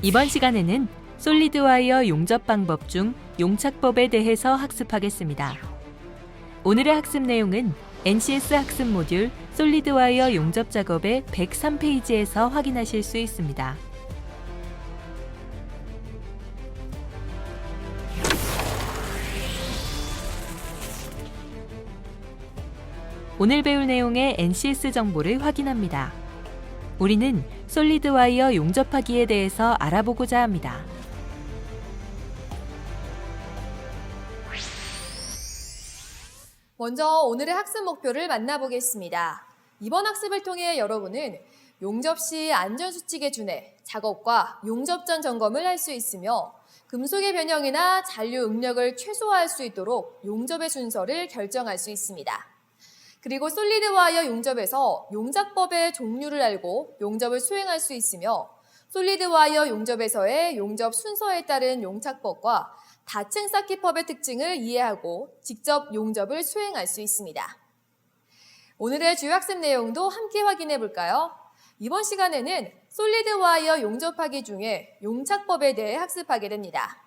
이번 시간에는 솔리드 와이어 용접 방법 중 용착법에 대해서 학습하겠습니다. 오늘의 학습 내용은 NCS 학습 모듈 솔리드 와이어 용접 작업의 103페이지에서 확인하실 수 있습니다. 오늘 배울 내용의 NCS 정보를 확인합니다. 우리는 솔리드 와이어 용접하기에 대해서 알아보고자 합니다. 먼저 오늘의 학습 목표를 만나보겠습니다. 이번 학습을 통해 여러분은 용접 시 안전수칙에 준해 작업과 용접 전 점검을 할 수 있으며 금속의 변형이나 잔류 응력을 최소화할 수 있도록 용접의 순서를 결정할 수 있습니다. 그리고 솔리드 와이어 용접에서 용작법의 종류를 알고 용접을 수행할 수 있으며 솔리드 와이어 용접에서의 용접 순서에 따른 용착법과 다층 쌓기법의 특징을 이해하고 직접 용접을 수행할 수 있습니다. 오늘의 주요 학습 내용도 함께 확인해 볼까요? 이번 시간에는 솔리드 와이어 용접하기 중에 용착법에 대해 학습하게 됩니다.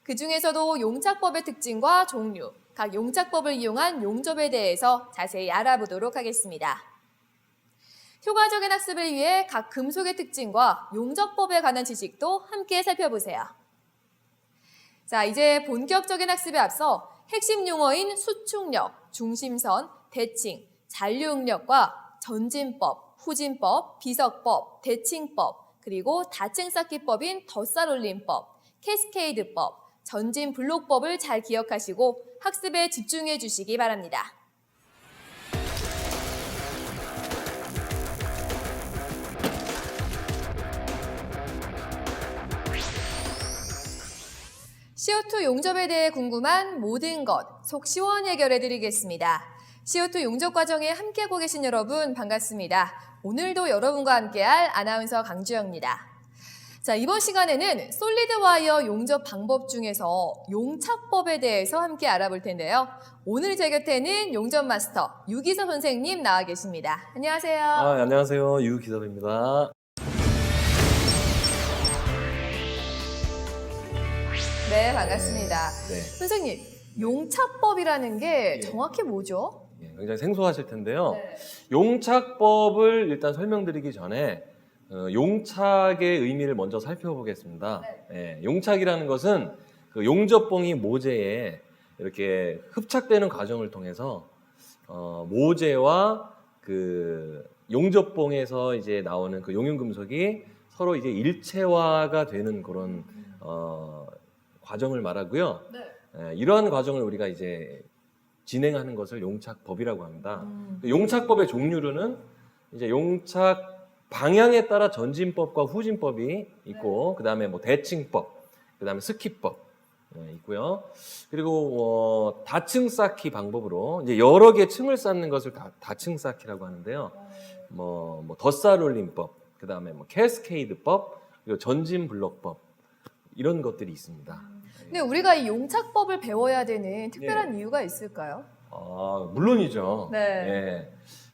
그 중에서도 용착법의 특징과 종류, 각 용착법을 이용한 용접에 대해서 자세히 알아보도록 하겠습니다. 효과적인 학습을 위해 각 금속의 특징과 용접법에 관한 지식도 함께 살펴보세요. 자, 이제 본격적인 학습에 앞서 핵심 용어인 수축력, 중심선, 대칭, 잔류응력과 전진법, 후진법, 비석법, 대칭법, 그리고 다층 쌓기법인 덧살올림법, 캐스케이드법, 전진 블록법을 잘 기억하시고 학습에 집중해 주시기 바랍니다. CO2 용접에 대해 궁금한 모든 것 속 시원 해결해 드리겠습니다. CO2 용접 과정에 함께하고 계신 여러분 반갑습니다. 오늘도 여러분과 함께할 아나운서 강주영입니다. 자, 이번 시간에는 솔리드 와이어 용접 방법 중에서 용착법에 대해서 함께 알아볼 텐데요. 오늘 제 곁에는 용접 마스터 유기섭 선생님 나와 계십니다. 안녕하세요. 안녕하세요. 유기섭입니다. 네, 반갑습니다. 네. 선생님, 용착법이라는 게 예. 정확히 뭐죠? 굉장히 생소하실 텐데요. 네. 용착법을 일단 설명드리기 전에 용착의 의미를 먼저 살펴보겠습니다. 용착이라는 것은 그 용접봉이 모재에 이렇게 흡착되는 과정을 통해서 모재와 그 용접봉에서 이제 나오는 그 용융금속이 서로 이제 일체화가 되는 그런 과정을 말하고요. 이러한 과정을 우리가 이제 진행하는 것을 용착법이라고 합니다. 용착법의 종류로는 이제 용착 방향에 따라 전진법과 후진법이 있고, 그 다음에 뭐 대칭법, 그 다음에 스키법 있고요. 그리고 다층 쌓기 방법으로 이제 여러 개 층을 쌓는 것을 다층 쌓기라고 하는데요. 뭐 덧살올림법, 그 다음에 뭐 캐스케이드법, 그리고 전진 블록법 이런 것들이 있습니다. 근데 우리가 이 용착법을 배워야 되는 특별한 이유가 있을까요? 물론이죠. 네. 예.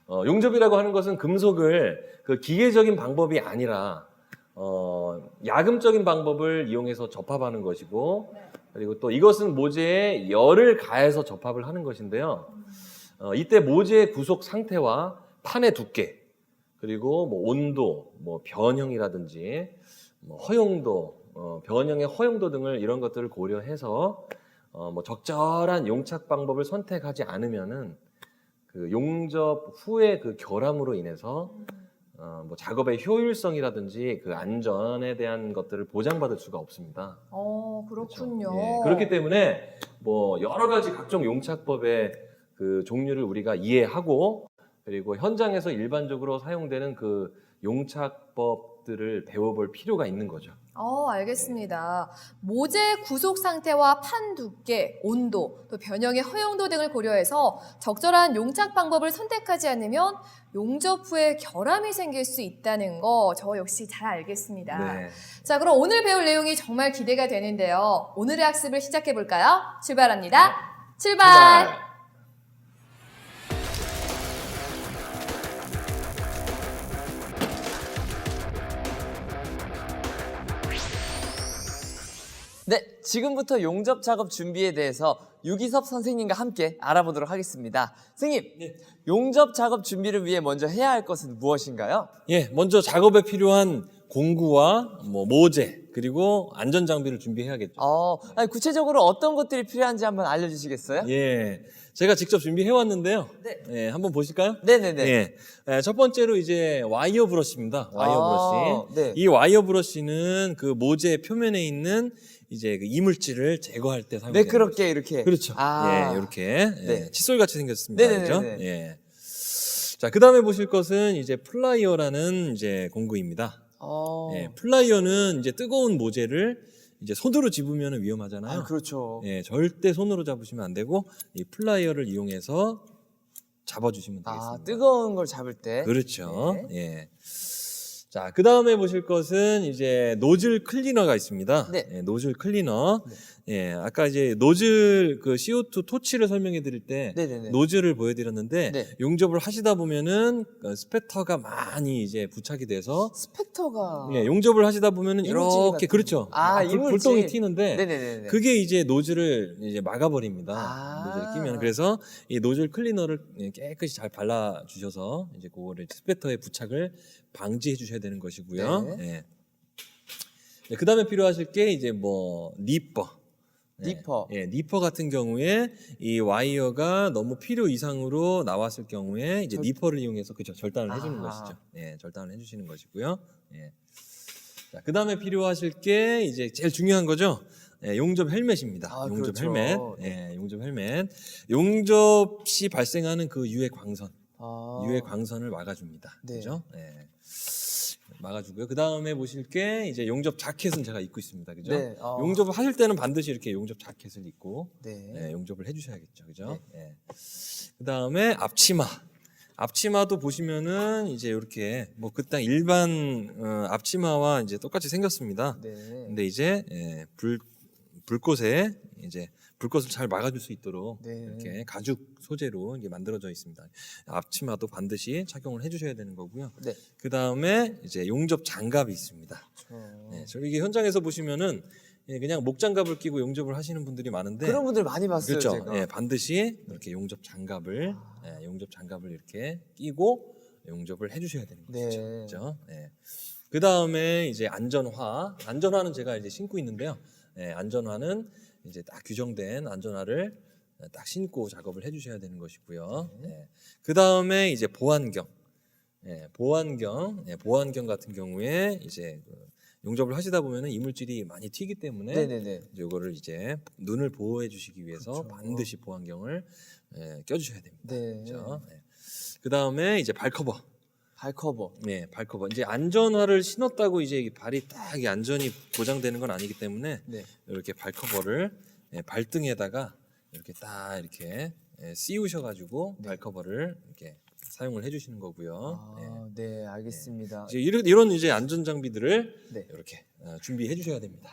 용접이라고 하는 것은 금속을 그 기계적인 방법이 아니라 야금적인 방법을 이용해서 접합하는 것이고, 그리고 또 이것은 모재에 열을 가해서 접합을 하는 것인데요. 이때 모재의 구속 상태와 판의 두께, 그리고 뭐 온도, 뭐 변형이라든지 뭐 허용도, 변형의 허용도 등을 이런 것들을 고려해서 뭐 적절한 용착 방법을 선택하지 않으면은 그 용접 후의 그 결함으로 인해서 뭐 작업의 효율성이라든지 그 안전에 대한 것들을 보장받을 수가 없습니다. 그렇군요. 그렇죠? 예, 그렇기 때문에 뭐 여러 가지 각종 용착법의 그 종류를 우리가 이해하고, 그리고 현장에서 일반적으로 사용되는 그 용착법들을 배워볼 필요가 있는 거죠. 알겠습니다. 모재 구속 상태와 판 두께, 온도, 또 변형의 허용도 등을 고려해서 적절한 용착 방법을 선택하지 않으면 용접 후에 결함이 생길 수 있다는 거 저 역시 잘 알겠습니다. 네. 자, 그럼 오늘 배울 내용이 정말 기대가 되는데요. 오늘의 학습을 시작해 볼까요? 출발합니다. 출발! 네, 지금부터 용접 작업 준비에 대해서 유기섭 선생님과 함께 알아보도록 하겠습니다. 선생님, 네. 용접 작업 준비를 위해 먼저 해야 할 것은 무엇인가요? 예, 먼저 작업에 필요한 공구와 뭐 모재 그리고 안전 장비를 준비해야겠죠. 아니, 구체적으로 어떤 것들이 필요한지 한번 알려주시겠어요? 예, 제가 직접 준비해 왔는데요. 네. 예, 한번 보실까요? 네네네. 예, 첫 번째로 이제 와이어 브러쉬입니다. 와이어 브러쉬. 네. 이 와이어 브러쉬는 그 모재 표면에 있는 이제 그 이물질을 제거할 때 사용되는 거죠. 매끄럽게 이렇게. 그렇죠. 아. 예, 이렇게 네. 칫솔 같이 생겼습니다. 네네네네. 그죠? 예. 자, 그다음에 보실 것은 이제 플라이어라는 이제 공구입니다. 예, 플라이어는 이제 뜨거운 모재를 이제 손으로 집으면 위험하잖아요. 그렇죠. 예, 절대 손으로 잡으시면 안 되고 이 플라이어를 이용해서 잡아주시면 되겠습니다. 뜨거운 걸 잡을 때. 그렇죠. 예. 자, 그 다음에 보실 것은 이제 노즐 클리너가 있습니다. 네. 예, 노즐 클리너. 예, 아까 이제 노즐 그 CO2 토치를 설명해 드릴 때 네네네. 노즐을 보여드렸는데 네. 용접을 하시다 보면은 스패터가 많이 이제 부착이 돼서 스펙터가. 예, 용접을 하시다 보면은 이물질 이렇게 같은 그렇죠. 이물질. 불똥이 튀는데 네네네. 그게 이제 노즐을 이제 막아버립니다. 아. 노즐을 끼면 그래서 이 노즐 클리너를 깨끗이 잘 발라 주셔서 이제 그거를 스패터의 부착을 방지해 주셔야 되는 것이고요. 네. 예. 그 다음에 필요하실 게 이제 뭐 니퍼. 니퍼. 예, 니퍼 같은 경우에 이 와이어가 너무 필요 이상으로 나왔을 경우에 이제 니퍼를 이용해서 그죠 절단을 해주는 것이죠. 예, 절단을 해주시는 것이고요. 예. 자, 그 다음에 필요하실 게 이제 제일 중요한 거죠. 예, 용접 헬멧입니다. 용접 그렇죠. 헬멧. 예, 용접 헬멧. 용접 시 발생하는 그 유해 광선, 유해 광선을 막아줍니다. 네. 그죠? 예. 막아주고요. 그 다음에 보실 게 이제 용접 자켓은 제가 입고 있습니다. 그죠? 네. 용접을 하실 때는 반드시 이렇게 용접 자켓을 입고 네. 예, 용접을 해주셔야겠죠. 그죠? 예. 그 다음에 앞치마. 앞치마도 보시면은 이제 이렇게 뭐 그땅 일반 앞치마와 이제 똑같이 생겼습니다. 네. 근데 이제 불꽃에 이제 불꽃을 잘 막아줄 수 있도록 네. 이렇게 가죽 소재로 이게 만들어져 있습니다. 앞치마도 반드시 착용을 해주셔야 되는 거고요. 네. 그 다음에 이제 용접 장갑이 있습니다. 네, 저 이게 현장에서 보시면은 그냥 목장갑을 끼고 용접을 하시는 분들이 많은데 그런 분들 많이 봤어요. 그렇죠. 제가. 예, 반드시 이렇게 용접 장갑을 이렇게 끼고 용접을 해주셔야 되는 네. 것이죠. 그렇죠? 예. 그 다음에 이제 안전화는 제가 이제 신고 있는데요. 예, 안전화는 이제 딱 규정된 안전화를 딱 신고 작업을 해주셔야 되는 것이고요. 예. 그 다음에 이제 보안경. 보안경 같은 경우에 이제 용접을 하시다 보면은 이물질이 많이 튀기 때문에 네네네. 이거를 이제 눈을 보호해 주시기 위해서 그렇죠. 반드시 보안경을 껴주셔야 됩니다. 네. 그렇죠? 그 다음에 이제 발커버. 발커버. 네, 발커버. 이제 안전화를 신었다고 이제 발이 딱 안전이 보장되는 건 아니기 때문에 네. 이렇게 발커버를 발등에다가 이렇게 딱 이렇게 씌우셔가지고 발커버를 이렇게 사용을 해주시는 거고요. 네, 알겠습니다. 이제 이런 이제 안전 장비들을 네. 이렇게 준비해 주셔야 됩니다.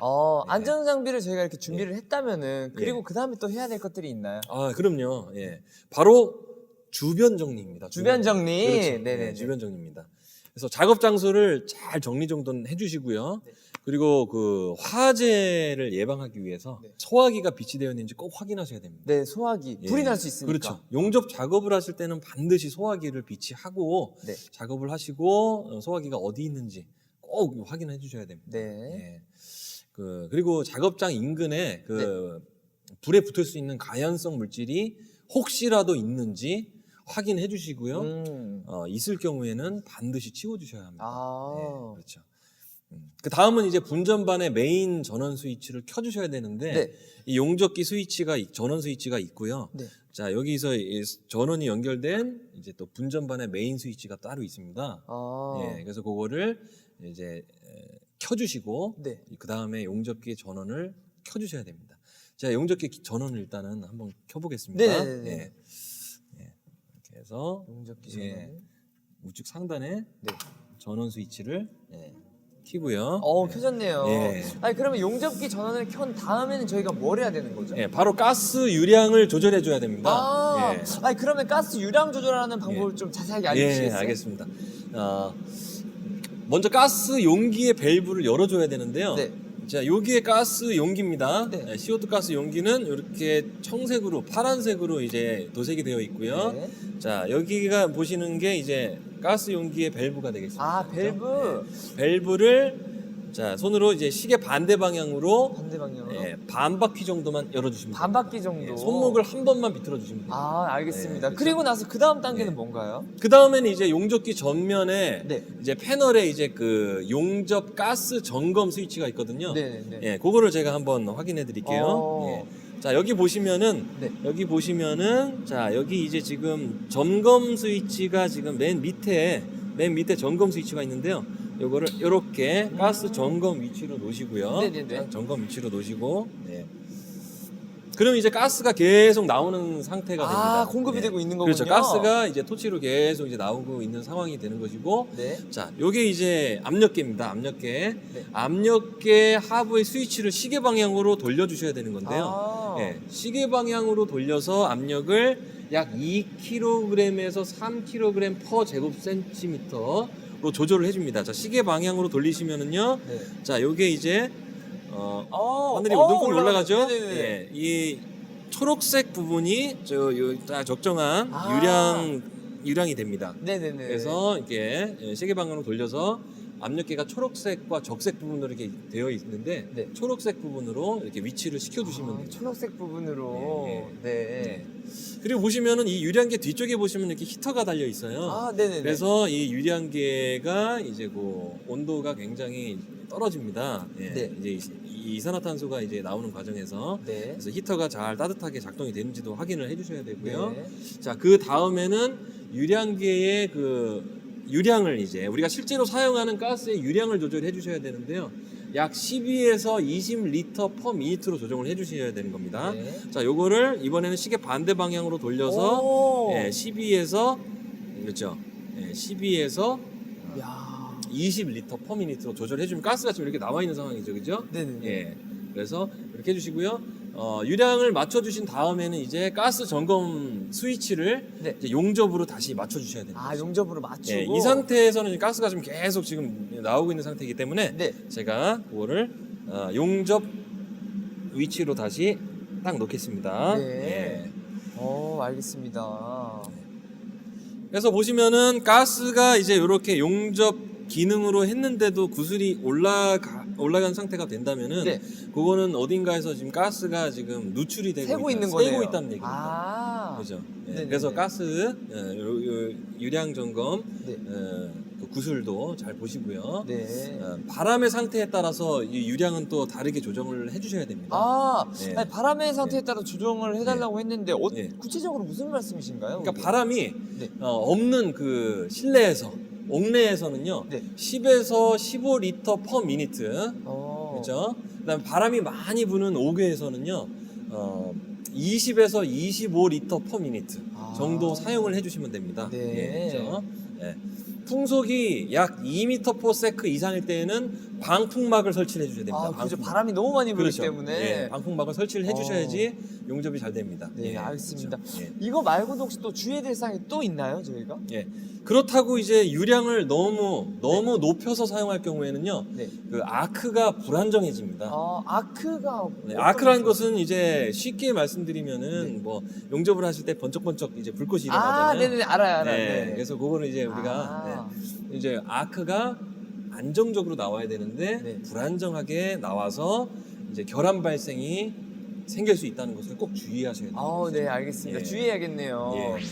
안전 장비를 저희가 이렇게 준비를 했다면은 그리고 그 다음에 또 해야 될 것들이 있나요? 그럼요. 예, 바로 주변 정리입니다. 주변 정리. 그렇죠. 네네. 주변 정리입니다. 그래서 작업 장소를 잘 정리정돈 해주시고요. 그리고 그 화재를 예방하기 위해서 소화기가 비치되어 있는지 꼭 확인하셔야 됩니다. 네, 소화기. 불이 날 수 있으니까. 그렇죠. 용접 작업을 하실 때는 반드시 소화기를 비치하고 네. 작업을 하시고 소화기가 어디 있는지 꼭 확인해 주셔야 됩니다. 네. 예. 그리고 작업장 인근에 불에 붙을 수 있는 가연성 물질이 혹시라도 있는지 확인해 주시고요. 있을 경우에는 반드시 치워 주셔야 합니다. 그렇죠. 그 다음은 이제 분전반의 메인 전원 스위치를 켜주셔야 되는데 네. 이 용접기 전원 스위치가 있고요. 네. 자, 여기서 이 전원이 연결된 이제 또 분전반의 메인 스위치가 따로 있습니다. 예, 그래서 그거를 이제 켜주시고 네. 그 다음에 용접기 전원을 켜주셔야 됩니다. 자, 용접기 전원을 일단은 한번 켜보겠습니다. 네네네. 예. 이렇게 해서 용접기 전원. 우측 상단에 네. 전원 스위치를 켜고요. 켜졌네요. 예. 아니, 그러면 용접기 전원을 켠 다음에는 저희가 뭘 해야 되는 거죠? 예, 바로 가스 유량을 조절해 줘야 됩니다. 예. 아니, 그러면 가스 유량 조절하는 방법을 좀 자세하게 알려주시겠어요? 예, 알겠습니다. 먼저 가스 용기의 밸브를 열어줘야 되는데요. 네. 자, 여기에 가스 용기입니다. 네. CO2 가스 용기는 이렇게 청색으로, 파란색으로 이제 도색이 되어 있고요. 네. 자, 여기가 보시는 게 이제 가스 용기의 밸브가 되겠습니다. 아, 밸브. 네. 밸브를 자, 손으로 이제 시계 반대 방향으로 반대 방향으로. 예, 반 바퀴 정도만 열어주시면 반 됩니다. 바퀴 정도. 예, 손목을 한 번만 비틀어 주시면 됩니다. 아, 알겠습니다. 네, 그렇죠. 그리고 나서 그 다음 단계는 네. 뭔가요? 그 다음에는 이제 용접기 전면에 네. 이제 패널에 이제 그 용접 가스 점검 스위치가 있거든요. 네네네. 예, 그거를 제가 한번 확인해 드릴게요. 어. 예. 자, 여기 보시면은 네. 자, 여기 이제 지금 점검 스위치가 지금 맨 밑에 점검 스위치가 있는데요. 요거를 이렇게 가스 점검 위치로 놓으시고요. 네네네. 점검 위치로 놓으시고, 네. 그럼 이제 가스가 계속 나오는 상태가 됩니다. 아, 공급이 네. 되고 있는 거군요. 그렇죠. 가스가 이제 토치로 계속 이제 나오고 있는 상황이 되는 것이고, 네. 자, 요게 이제 압력계입니다. 압력계. 네. 압력계 하부의 스위치를 시계 방향으로 돌려주셔야 되는 건데요. 아. 예, 시계 방향으로 돌려서 압력을 약 2kg에서 3kg per 제곱센티미터로 조절을 해줍니다. 자, 시계 방향으로 돌리시면은요. 네. 자, 요게 이제 하늘이 눈곱이 올라가죠. 네네네. 예, 이 초록색 부분이 딱 적정한 아. 유량이 됩니다. 네네네. 그래서 이렇게 시계 방향으로 돌려서 압력계가 초록색과 적색 부분으로 이렇게 되어 있는데 네. 초록색 부분으로 이렇게 위치를 시켜주시면 됩니다. 초록색 부분으로. 예, 예. 네. 그리고 보시면은 이 유량계 뒤쪽에 보시면 이렇게 히터가 달려 있어요. 아, 네네네. 그래서 이 유량계가 이제 그 온도가 굉장히 떨어집니다. 예. 네. 이제 이 이산화탄소가 이제 나오는 과정에서 네. 그래서 히터가 잘 따뜻하게 작동이 되는지도 확인을 해주셔야 되고요. 네. 자, 그 다음에는 유량계의 그 유량을 이제 우리가 실제로 사용하는 가스의 유량을 조절해 주셔야 되는데요. 약 12에서 20리터 퍼 미니트로 조정을 해 주셔야 되는 겁니다. 네. 자, 요거를 이번에는 시계 반대 방향으로 돌려서 오. 12에서 그렇죠. 12에서 야. 20리터 퍼 미니트로 조절해 주면 가스가 지금 이렇게 나와 있는 상황이죠. 그죠? 네네네. 예. 그래서 이렇게 해 주시고요. 유량을 맞춰 주신 다음에는 이제 가스 점검 스위치를 네. 이제 용접으로 다시 맞춰 주셔야 됩니다. 아, 용접으로 맞추고. 예, 이 상태에서는 지금 가스가 지금 계속 지금 나오고 있는 상태이기 때문에 네. 제가 그거를 용접 위치로 다시 딱 놓겠습니다. 네. 예. 알겠습니다. 그래서 보시면은 가스가 이제 이렇게 용접 기능으로 했는데도 구슬이 올라간 상태가 된다면은 네. 그거는 어딘가에서 지금 가스가 지금 누출이 되고 새고 있는 새고 거네요. 있다는 얘기입니다. 아. 그렇죠. 예, 네네네. 그래서 가스 유량 점검 네. 그 구슬도 잘 보시고요. 네. 바람의 상태에 따라서 이 유량은 또 다르게 조정을 해주셔야 됩니다. 아, 네. 아니, 바람의 상태에 따라 조정을 해달라고 했는데 네. 구체적으로 무슨 말씀이신가요? 그러니까 그게? 바람이 네. 없는 그 실내에서 옥내에서는요 네. 10에서 15리터 퍼 미니트 그렇죠. 그다음에 바람이 많이 부는 옥외에서는요 20에서 25리터 퍼 미니트 정도 사용을 해주시면 됩니다. 네. 예, 그렇죠. 예. 풍속이 약 2m per sec 이상일 때에는 방풍막을 설치를 해주셔야 됩니다. 아, 그죠. 방풍막. 바람이 너무 많이 불기 그렇죠. 때문에. 예, 방풍막을 설치를 해주셔야지 용접이 잘 됩니다. 네, 예, 알겠습니다. 그렇죠. 예. 이거 말고도 혹시 또 주의해야 될 사항이 또 있나요, 저희가? 예. 그렇다고 이제 유량을 너무 높여서 사용할 경우에는요, 네. 그 아크가 불안정해집니다. 아크가. 네, 어떤 아크라는 거죠? 것은 이제 쉽게 말씀드리면은 뭐 용접을 하실 때 번쩍번쩍 이제 불꽃이 아, 일어나잖아요. 네네, 알아요. 네, 네. 그래서 그거는 이제 우리가 아. 네, 이제 아크가 안정적으로 나와야 되는데 네. 불안정하게 나와서 이제 결함 발생이 생길 수 있다는 것을 꼭 주의하셔야 돼요. 네, 알겠습니다. 예. 주의해야겠네요. 예.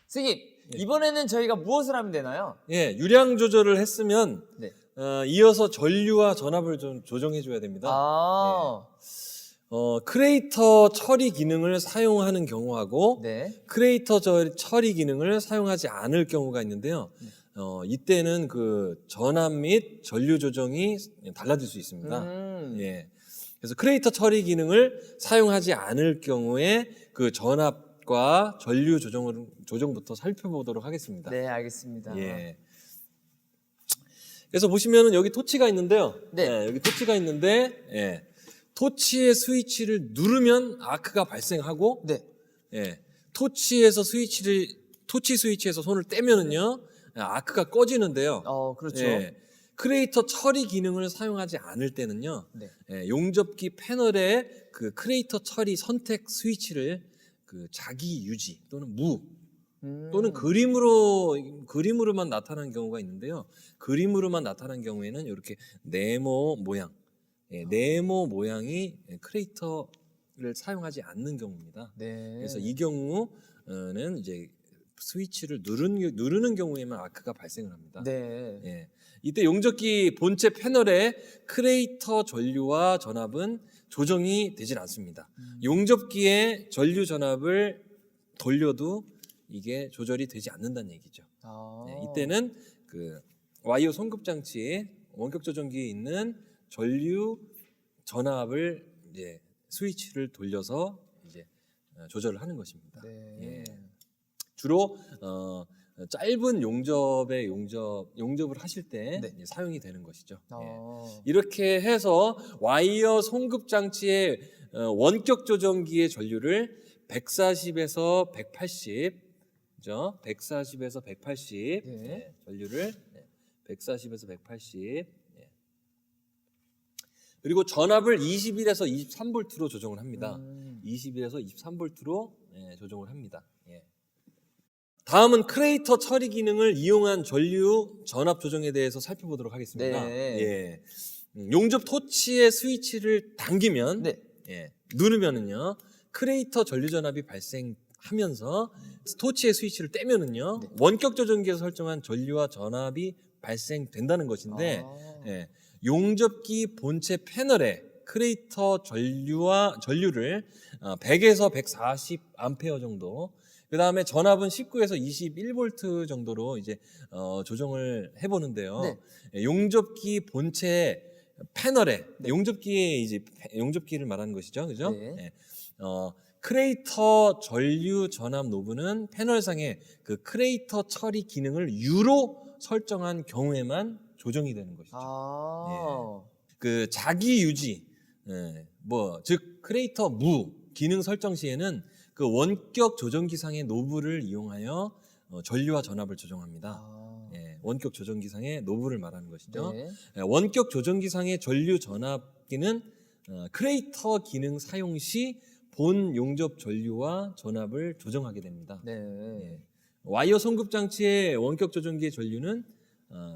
선생님, 이번에는 저희가 무엇을 하면 되나요? 예, 유량 조절을 했으면 네. 이어서 전류와 전압을 좀 조정해 줘야 됩니다. 크레이터 처리 기능을 사용하는 경우하고 네. 크레이터 처리 기능을 사용하지 않을 경우가 있는데요. 이때는 그 전압 및 전류 조정이 달라질 수 있습니다. 예. 그래서 크레이터 처리 기능을 사용하지 않을 경우에 그 전압과 전류 조정부터 살펴보도록 하겠습니다. 네, 알겠습니다. 예. 그래서 보시면은 여기 토치가 있는데요. 네. 예, 여기 토치가 있는데, 예. 토치의 스위치를 누르면 아크가 발생하고, 네. 예. 토치 스위치에서 손을 떼면은요, 아크가 꺼지는데요. 그렇죠. 예. 크리에이터 처리 기능을 사용하지 않을 때는요. 네. 용접기 패널에 그 크리에이터 처리 선택 스위치를 그 자기 유지 또는 무 또는 그림으로만 나타나는 경우가 있는데요. 그림으로만 나타난 경우에는 이렇게 네모 모양, 네모 모양이 크리에이터를 사용하지 않는 경우입니다. 네. 그래서 이 경우는 이제 스위치를 누르는 경우에만 아크가 발생을 합니다. 네. 예. 이때 용접기 본체 패널의 크리에이터 전류와 전압은 조정이 되질 않습니다. 용접기의 전류 전압을 돌려도 이게 조절이 되지 않는다는 얘기죠. 아. 이때는 그 와이어 송급 장치에 원격 조정기에 있는 전류 전압을 이제 스위치를 돌려서 이제 조절을 하는 것입니다. 네. 예. 주로 짧은 용접을 하실 때 네. 이제 사용이 되는 것이죠. 예. 아. 이렇게 해서 와이어 송급 장치의 원격 조정기의 전류를 140에서 180, 그죠? 140에서 180 네. 전류를 140에서 180. 그리고 전압을 21에서 23V로 조정을 합니다. 21에서 23V로 조정을 합니다. 예. 다음은 크리에이터 처리 기능을 이용한 전류 전압 조정에 대해서 살펴보도록 하겠습니다. 네. 예. 용접 토치의 스위치를 당기면 네. 누르면은요 크리에이터 전류 전압이 발생하면서 토치의 스위치를 떼면은요 네. 원격 조정기에서 설정한 전류와 전압이 발생된다는 것인데 아. 용접기 본체 패널에 크리에이터 전류를 100에서 140 암페어 정도, 그 다음에 전압은 19에서 21V 정도로 이제 조정을 해보는데요. 네. 용접기 본체 패널에 용접기를 말하는 것이죠, 그죠? 네. 크리에이터 전류 전압 노브는 패널상에 그 크리에이터 처리 기능을 U로 설정한 경우에만 조정이 되는 것이죠. 아. 그 자기 유지, 즉 크리에이터 무 기능 설정 시에는 그 원격 조정기상의 노브를 이용하여 전류와 전압을 조정합니다. 아. 원격 조정기상의 노브를 말하는 것이죠. 네. 원격 조정기상의 전류 전압기는 크리에이터 기능 사용 시 본 용접 전류와 전압을 조정하게 됩니다. 네. 와이어 송급 장치의 원격 조정기의 전류는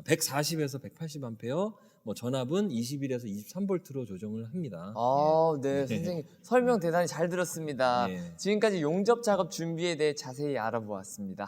140에서 180A, 전압은 21에서 23V로 조정을 합니다. 아, 네, 선생님 설명 대단히 잘 들었습니다. 네. 지금까지 용접 작업 준비에 대해 자세히 알아보았습니다.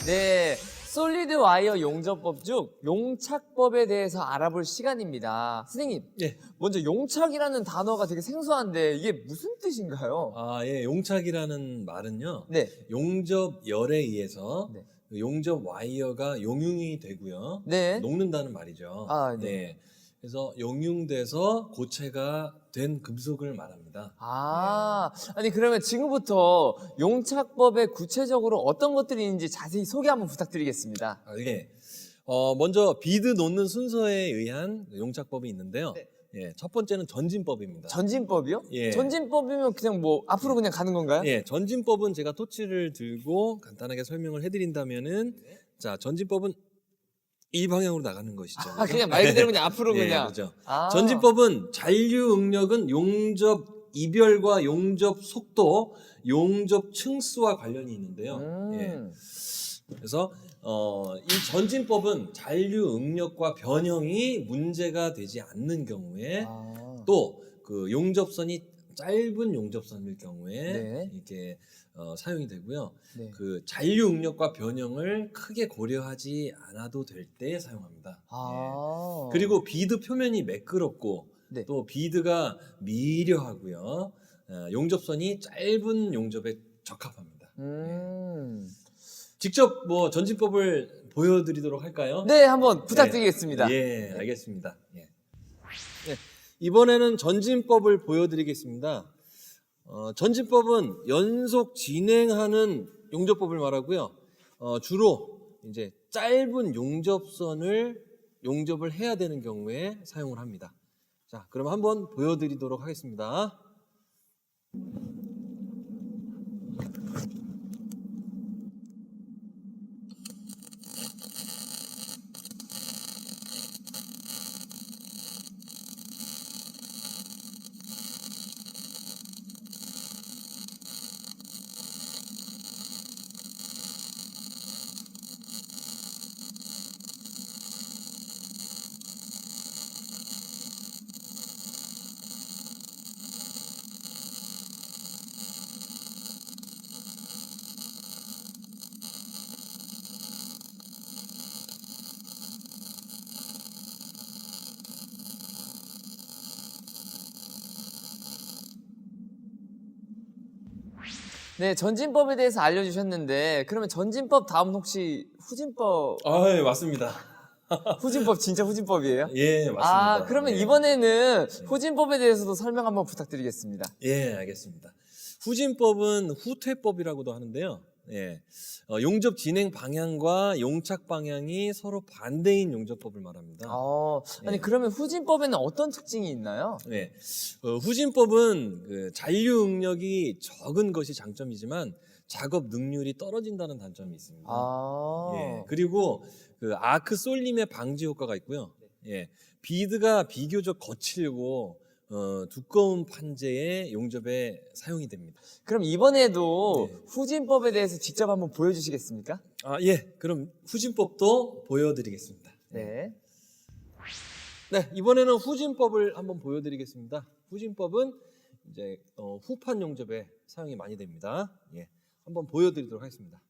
네, 솔리드 와이어 용접법 중 용착법에 대해서 알아볼 시간입니다. 선생님, 예. 먼저 용착이라는 단어가 되게 생소한데 이게 무슨 뜻인가요? 용착이라는 말은요. 네, 용접열에 의해서 네. 용접 와이어가 용융이 되고요. 네. 녹는다는 말이죠. 아, 네. 그래서 용융돼서 고체가 된 금속을 말합니다. 아니 그러면 지금부터 용착법에 구체적으로 어떤 것들이 있는지 자세히 소개 한번 부탁드리겠습니다. 먼저 비드 놓는 순서에 의한 용착법이 있는데요. 네. 첫 번째는 전진법입니다. 전진법이요? 예. 전진법이면 그냥 뭐 앞으로 그냥 가는 건가요? 전진법은 제가 토치를 들고 간단하게 설명을 해드린다면은, 자, 전진법은 이 방향으로 나가는 것이죠. 그냥 말 그대로 그냥 앞으로 그냥. 그렇죠. 아. 전진법은 잔류 응력은 용접 이별과 용접 속도, 용접 층수와 관련이 있는데요. 그래서 이 전진법은 잔류 응력과 변형이 문제가 되지 않는 경우에 또 그 용접선이 짧은 용접선일 경우에 네. 이렇게 사용이 되고요. 네. 그 잔류 응력과 변형을 크게 고려하지 않아도 될 때 사용합니다. 그리고 비드 표면이 매끄럽고 네. 또 비드가 미려하고요. 용접선이 짧은 용접에 적합합니다. 직접 전진법을 보여드리도록 할까요? 네, 한번 부탁드리겠습니다. 알겠습니다. 이번에는 전진법을 보여드리겠습니다. 전진법은 연속 진행하는 용접법을 말하고요. 주로 이제 짧은 용접선을 용접을 해야 되는 경우에 사용을 합니다. 자, 그럼 한번 보여드리도록 하겠습니다. 네, 전진법에 대해서 알려주셨는데 그러면 전진법 다음 혹시 후진법? 아, 예, 맞습니다. 후진법 진짜 후진법이에요? 예, 맞습니다. 아, 그러면 예. 이번에는 후진법에 대해서도 설명 한번 부탁드리겠습니다. 예, 알겠습니다. 후진법은 후퇴법이라고도 하는데요. 예, 용접 진행 방향과 용착 방향이 서로 반대인 용접법을 말합니다. 아니 예. 그러면 후진법에는 어떤 특징이 있나요? 예, 후진법은 그 잔류 응력이 적은 것이 장점이지만 작업 능률이 떨어진다는 단점이 있습니다. 예, 그리고 그 아크 쏠림의 방지 효과가 있고요. 예, 비드가 비교적 거칠고 두꺼운 판재의 용접에 사용이 됩니다. 그럼 이번에도 네. 후진법에 대해서 직접 한번 보여주시겠습니까? 아, 예, 그럼 후진법도 보여드리겠습니다. 네. 네, 이번에는 후진법을 한번 보여드리겠습니다. 후진법은 이제 후판 용접에 사용이 많이 됩니다. 예, 한번 보여드리도록 하겠습니다.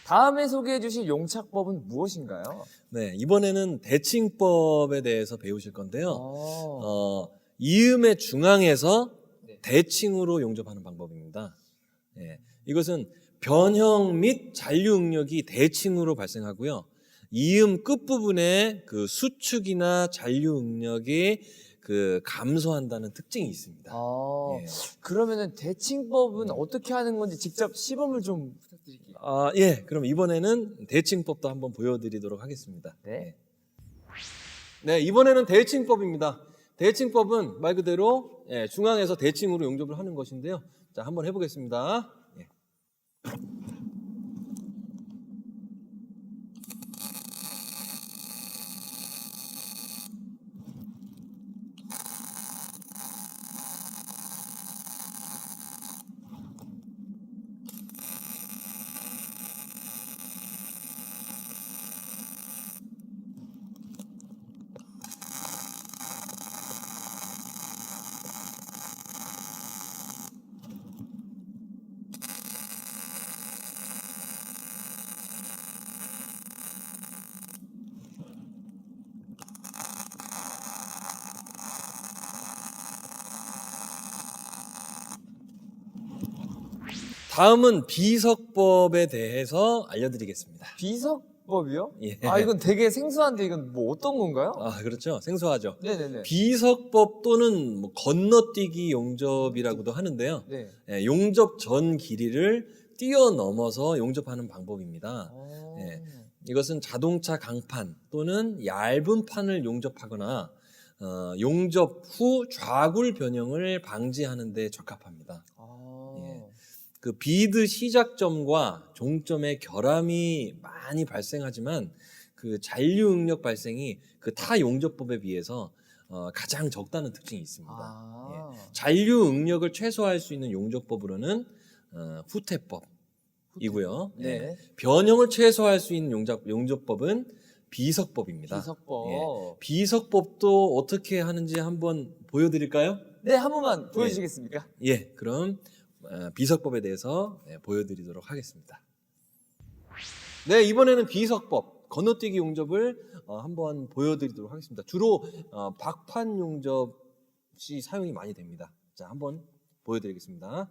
다음에 소개해 주실 용착법은 무엇인가요? 네, 이번에는 대칭법에 대해서 배우실 건데요. 어. 이음의 중앙에서 대칭으로 용접하는 방법입니다. 예, 이것은 변형 및 잔류 응력이 대칭으로 발생하고요. 이음 끝부분에 그 수축이나 잔류 응력이 그 감소한다는 특징이 있습니다. 예. 그러면은 대칭법은 어떻게 하는 건지 직접 시범을 좀 부탁드릴게요. 예, 그럼 이번에는 대칭법도 한번 보여드리도록 하겠습니다. 네. 네, 이번에는 대칭법입니다. 대칭법은 말 그대로 중앙에서 대칭으로 용접을 하는 것인데요. 자, 한번 해보겠습니다. 예. 다음은 비석법에 대해서 알려드리겠습니다. 비석법이요? 예. 이건 되게 생소한데 이건 뭐 어떤 건가요? 그렇죠. 생소하죠. 네네네. 비석법 또는 뭐 건너뛰기 용접이라고도 하는데요. 네. 용접 전 길이를 뛰어넘어서 용접하는 방법입니다. 예. 이것은 자동차 강판 또는 얇은 판을 용접하거나 용접 후 좌굴 변형을 방지하는 데 적합합니다. 예. 그 비드 시작점과 종점의 결함이 많이 발생하지만 그 잔류 응력 발생이 그 타 용접법에 비해서 가장 적다는 특징이 있습니다. 예. 잔류 응력을 최소화할 수 있는 용접법으로는 후퇴법이고요. 네. 예. 변형을 최소화할 수 있는 용접법은 비석법입니다. 비석법. 예. 비석법도 어떻게 하는지 한번 보여드릴까요? 네, 한 번만 보여주시겠습니까? 예, 그럼 비석법에 대해서 보여드리도록 하겠습니다. 네, 이번에는 비석법, 건너뛰기 용접을 한번 보여드리도록 하겠습니다. 주로 박판 용접이 사용이 많이 됩니다. 자, 한번 보여드리겠습니다.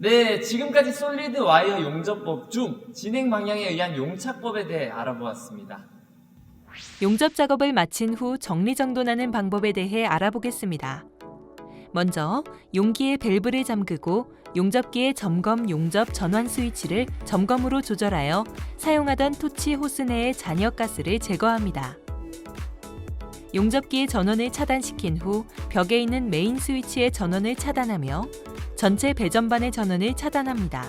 네, 지금까지 솔리드 와이어 용접법 중 진행 방향에 의한 용착법에 대해 알아보았습니다. 용접 작업을 마친 후 정리정돈하는 방법에 대해 알아보겠습니다. 먼저 용기의 밸브를 잠그고 용접기의 점검 용접 전환 스위치를 점검으로 조절하여 사용하던 토치 호스 내의 잔여가스를 제거합니다. 용접기의 전원을 차단시킨 후 벽에 있는 메인 스위치의 전원을 차단하며 전체 배전반의 전원을 차단합니다.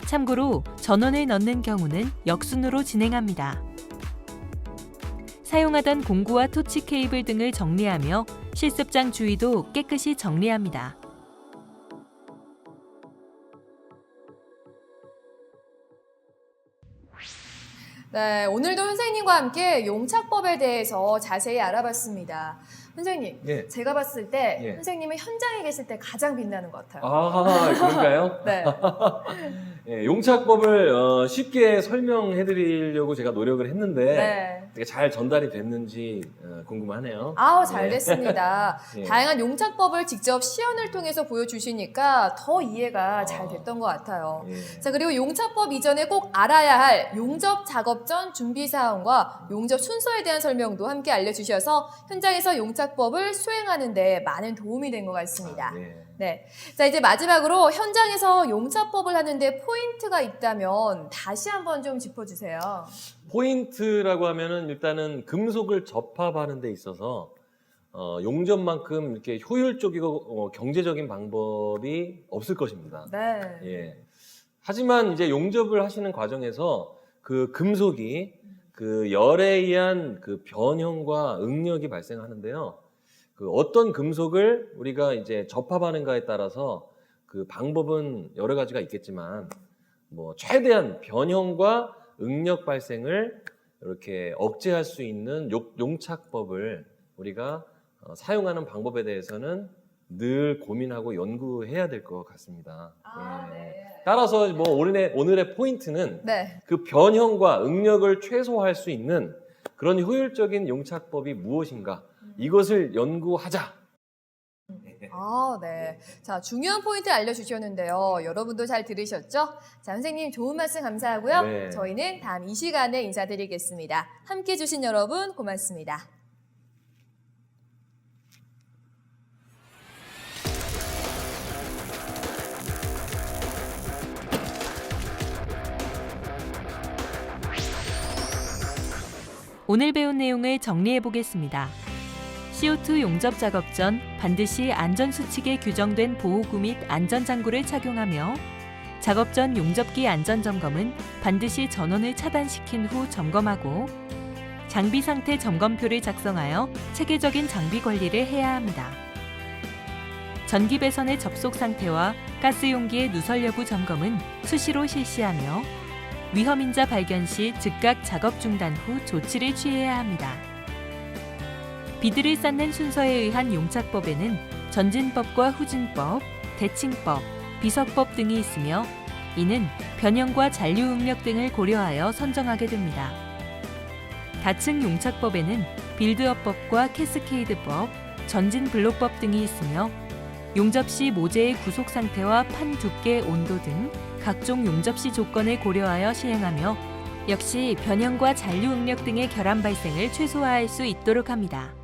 참고로 전원을 넣는 경우는 역순으로 진행합니다. 사용하던 공구와 토치 케이블 등을 정리하며 실습장 주위도 깨끗이 정리합니다. 네, 오늘도 선생님과 함께 용착법에 대해서 자세히 알아봤습니다. 선생님, 예. 제가 봤을 때 예. 선생님은 현장에 계실 때 가장 빛나는 것 같아요. 아, 그런가요? 네. 예, 용착법을 쉽게 설명해 드리려고 제가 노력을 했는데 네. 되게 잘 전달이 됐는지 궁금하네요. 아우, 잘 네. 됐습니다. 예. 다양한 용착법을 직접 시연을 통해서 보여주시니까 더 이해가 잘 됐던 것 같아요. 예. 자, 그리고 용착법 이전에 꼭 알아야 할 용접 작업 전 준비 사항과 용접 순서에 대한 설명도 함께 알려주셔서 현장에서 용착법을 수행하는 데 많은 도움이 된 것 같습니다. 예. 네. 자, 이제 마지막으로 현장에서 용착법을 하는데 포인트가 있다면 다시 한번 좀 짚어주세요. 포인트라고 하면은 일단은 금속을 접합하는 데 있어서 용접만큼 이렇게 효율적이고 경제적인 방법이 없을 것입니다. 네. 예. 하지만 이제 용접을 하시는 과정에서 그 금속이 그 열에 의한 그 변형과 응력이 발생하는데요. 그 어떤 금속을 우리가 이제 접합하는가에 따라서 그 방법은 여러 가지가 있겠지만 뭐 최대한 변형과 응력 발생을 이렇게 억제할 수 있는 용착법을 우리가 사용하는 방법에 대해서는 늘 고민하고 연구해야 될 것 같습니다. 예. 네. 따라서 뭐 오늘의 포인트는 네. 그 변형과 응력을 최소화할 수 있는 그런 효율적인 용착법이 무엇인가 이것을 연구하자. 아, 네. 자, 중요한 포인트 알려주셨는데요. 여러분도 잘 들으셨죠? 자, 선생님 좋은 말씀 감사하고요. 네. 저희는 다음 이 시간에 인사드리겠습니다. 함께 해주신 여러분 고맙습니다. 오늘 배운 내용을 정리해 보겠습니다. CO2 용접 작업 전 반드시 안전수칙에 규정된 보호구 및 안전장구를 착용하며 작업 전 용접기 안전점검은 반드시 전원을 차단시킨 후 점검하고 장비 상태 점검표를 작성하여 체계적인 장비 관리를 해야 합니다. 전기 배선의 접속 상태와 가스 용기의 누설 여부 점검은 수시로 실시하며 위험인자 발견 시 즉각 작업 중단 후 조치를 취해야 합니다. 비드를 쌓는 순서에 의한 용착법에는 전진법과 후진법, 대칭법, 비석법 등이 있으며 이는 변형과 잔류응력 등을 고려하여 선정하게 됩니다. 다층 용착법에는 빌드업법과 캐스케이드법, 전진블록법 등이 있으며 용접 시 모재의 구속 상태와 판 두께, 온도 등 각종 용접 시 조건을 고려하여 시행하며 역시 변형과 잔류응력 등의 결함 발생을 최소화할 수 있도록 합니다.